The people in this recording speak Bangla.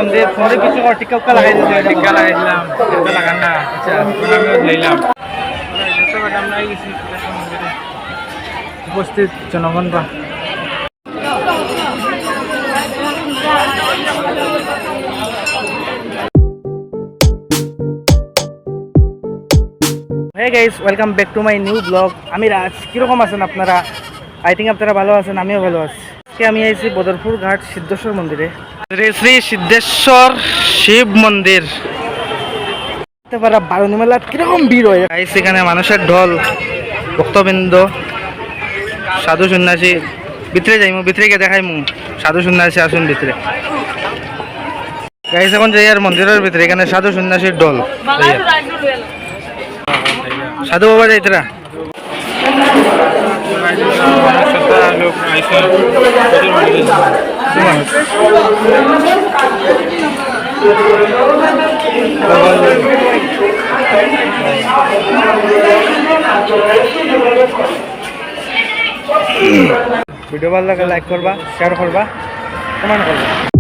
মন্দির মন্দির কিছু টিকা লাগাই দিয়েছে টিকা লাগাইছিলাম টিকা লাগান না আচ্ছা আমি লইলাম আমরা গেছি উপস্থিত জনগণরা Hey guys, welcome back to my new vlog. আমি রাজ কিরকম আছেন আপনারা? আই থিঙ্ক আপনারা ভালো আছেন, আমিও ভালো আছি। আজকে আমি আইছি বদরপুর ঘাট সিদ্ধেশ্বর মন্দিরে। শ্রী শ্রী সিদ্ধেশ্বর শিব মন্দির। দেখতে পারা বারুণী মেলাত কিরকম ভিড় হয়। আইছি এখানে মানুষের ঢল, ভক্তবৃন্দ, সাধু সন্ন্যাসী। ভিতরে যাইমু, ভিতরে গিয়ে দেখাইমু সাধু সন্ন্যাসী আসুন ভিতরে। গাইস এখন যাই আর মন্দিরের ভিতরে, এখানে সাধু সন্ন্যাসীর ঢল। সাধু বাবা যাইতরা ভিডিও ভালো লাগে লাইক করবা, শেয়ার করবা, কমেন্ট করবা।